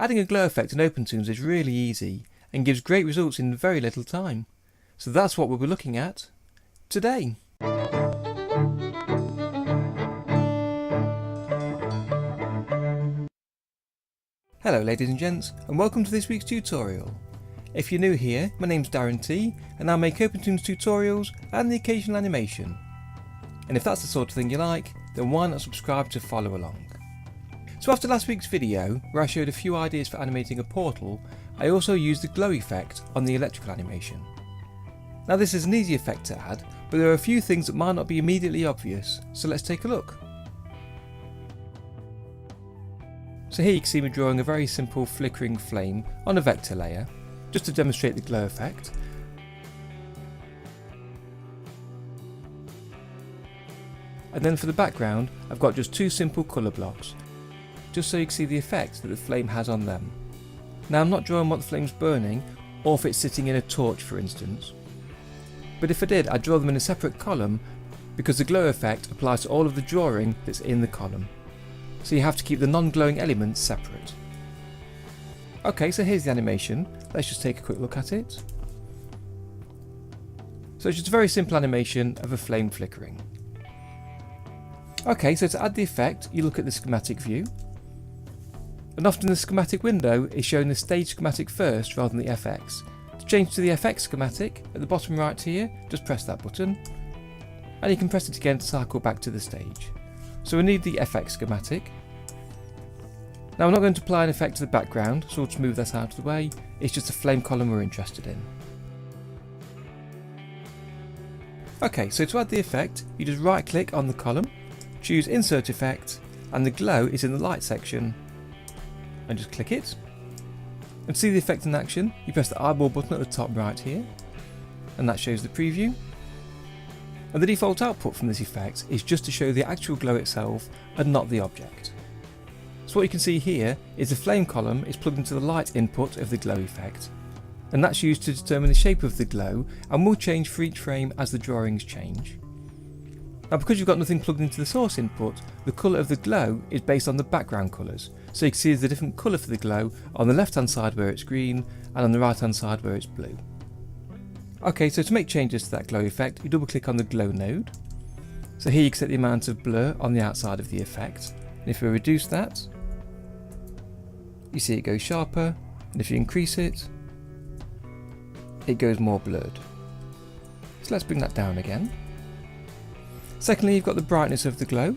Adding a glow effect in OpenToonz is really easy and gives great results in very little time. So that's what we'll be looking at today. Hello ladies and gents, and welcome to this week's tutorial. If you're new here, my name's Darren T, and I make OpenToonz tutorials and the occasional animation. And if that's the sort of thing you like, then why not subscribe to follow along. So after last week's video, where I showed a few ideas for animating a portal, I also used the glow effect on the electrical animation. Now this is an easy effect to add, but there are a few things that might not be immediately obvious, so let's take a look. So here you can see me drawing a very simple flickering flame on a vector layer, just to demonstrate the glow effect. And then for the background, I've got just two simple colour blocks, just so you can see the effect that the flame has on them. Now I'm not drawing what the flame's burning, or if it's sitting in a torch for instance. But if I did, I'd draw them in a separate column, because the glow effect applies to all of the drawing that's in the column. So you have to keep the non-glowing elements separate. Okay, so here's the animation. Let's just take a quick look at it. So it's just a very simple animation of a flame flickering. Okay, so to add the effect, you look at the schematic view. And often the schematic window is showing the stage schematic first rather than the FX. To change to the FX schematic, at the bottom right here, just press that button. And you can press it again to cycle back to the stage. So we need the FX schematic. Now I'm not going to apply an effect to the background, so we'll just move that out of the way. It's just a flame column we're interested in. Okay, so to add the effect, you just right click on the column, choose Insert Effect, and the glow is in the light section, and just click it. And to see the effect in action, you press the eyeball button at the top right here, and that shows the preview. And the default output from this effect is just to show the actual glow itself and not the object. So what you can see here is the flame column is plugged into the light input of the glow effect, and that's used to determine the shape of the glow and will change for each frame as the drawings change. Now because you've got nothing plugged into the source input, the colour of the glow is based on the background colours, so you can see there's a different colour for the glow on the left hand side where it's green and on the right hand side where it's blue. Okay, so to make changes to that glow effect, you double click on the glow node. So here you can set the amount of blur on the outside of the effect, and if we reduce that, you see it goes sharper, and if you increase it, it goes more blurred. So let's bring that down again. Secondly, you've got the brightness of the glow,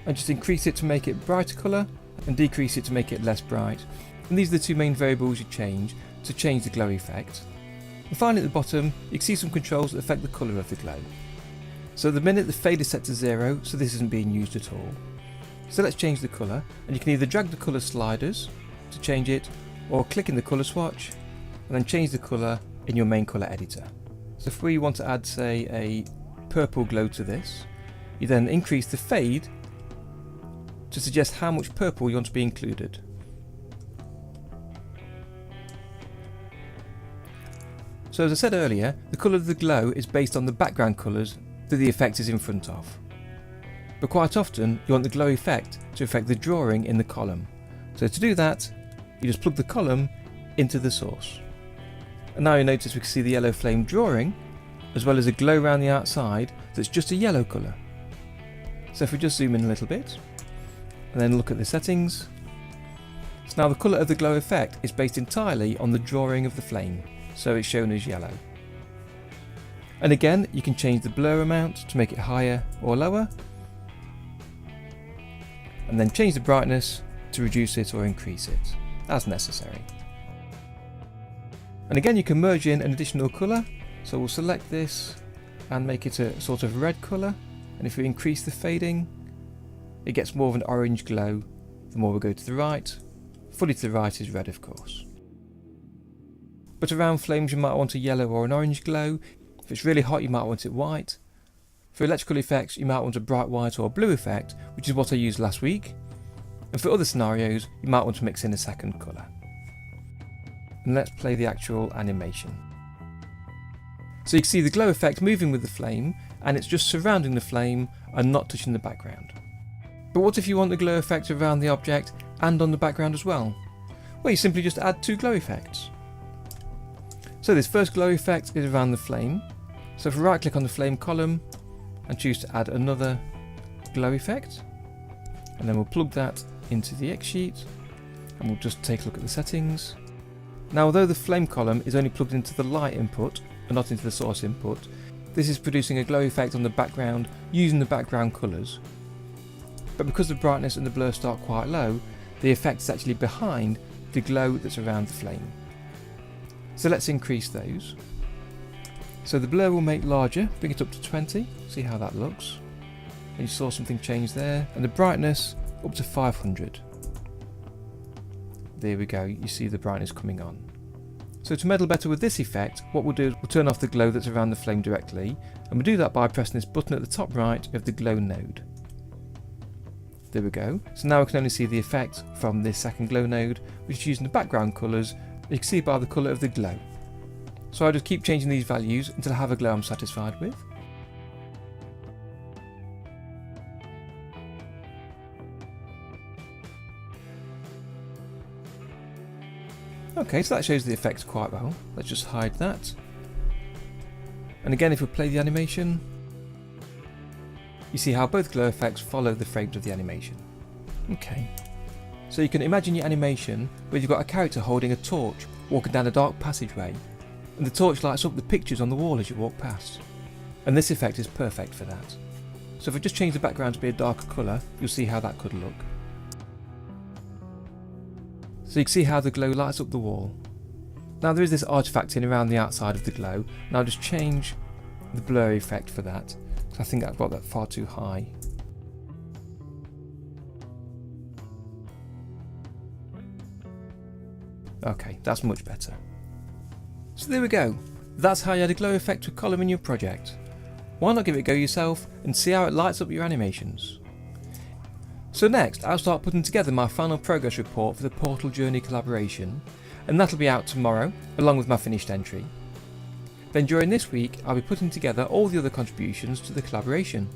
and just increase it to make it brighter colour, and decrease it to make it less bright, and these are the two main variables you change to change the glow effect. And finally at the bottom, you can see some controls that affect the colour of the glow. So at the minute the fade is set to 0, so this isn't being used at all. So let's change the colour, and you can either drag the colour sliders to change it, or click in the colour swatch, and then change the colour in your main colour editor. So if we want to add, say, a purple glow to this, you then increase the fade to suggest how much purple you want to be included. So as I said earlier, the colour of the glow is based on the background colours that the effect is in front of. But quite often you want the glow effect to affect the drawing in the column. So to do that, you just plug the column into the source. And now you notice we can see the yellow flame drawing, as well as a glow around the outside that's just a yellow colour. So if we just zoom in a little bit, and then look at the settings, so now the colour of the glow effect is based entirely on the drawing of the flame. So it's shown as yellow. And again, you can change the blur amount to make it higher or lower, and then change the brightness to reduce it or increase it as necessary. And again, you can merge in an additional colour, so we'll select this and make it a sort of red colour, and if we increase the fading, it gets more of an orange glow. The more we go to the right, fully to the right is red of course. But around flames you might want a yellow or an orange glow. If it's really hot you might want it white. For electrical effects you might want a bright white or blue effect, which is what I used last week. And for other scenarios you might want to mix in a second colour. And let's play the actual animation. So you can see the glow effect moving with the flame, and it's just surrounding the flame and not touching the background. But what if you want the glow effect around the object and on the background as well? Well, you simply just add 2 glow effects. So this first glow effect is around the flame. So if we right click on the flame column and choose to add another glow effect, and then we'll plug that into the X sheet, and we'll just take a look at the settings. Now, although the flame column is only plugged into the light input and not into the source input, this is producing a glow effect on the background using the background colours. But because the brightness and the blur start quite low, the effect is actually behind the glow that's around the flame. So let's increase those. So the blur will make larger, bring it up to 20, see how that looks. And you saw something change there, and the brightness up to 500. There we go, you see the brightness coming on. So to meddle better with this effect, what we'll do is we'll turn off the glow that's around the flame directly, and we'll do that by pressing this button at the top right of the glow node. There we go, so now we can only see the effect from this second glow node, which is using the background colours, you can see by the colour of the glow. So I'll just keep changing these values until I have a glow I'm satisfied with. Okay, so that shows the effect quite well. Let's just hide that. And again, if we play the animation, you see how both glow effects follow the frames of the animation. Okay. So you can imagine your animation where you've got a character holding a torch walking down a dark passageway, and the torch lights up the pictures on the wall as you walk past. And this effect is perfect for that. So if I just change the background to be a darker colour, you'll see how that could look. So you can see how the glow lights up the wall. Now there is this artifact in around the outside of the glow, and I'll just change the blur effect for that, because I think I've got that far too high. Okay, that's much better. So there we go. That's how you add a glow effect to a column in your project. Why not give it a go yourself and see how it lights up your animations? So next, I'll start putting together my final progress report for the Portal Journey collaboration, and that'll be out tomorrow, along with my finished entry. Then during this week, I'll be putting together all the other contributions to the collaboration.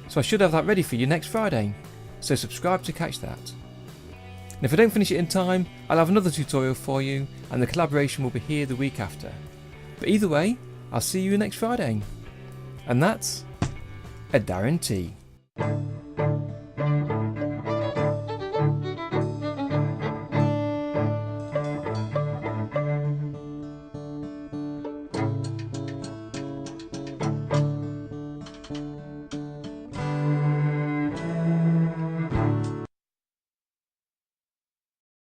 So I should have that ready for you next Friday, so subscribe to catch that. And if I don't finish it in time, I'll have another tutorial for you, and the collaboration will be here the week after. But either way, I'll see you next Friday. And that's a guarantee.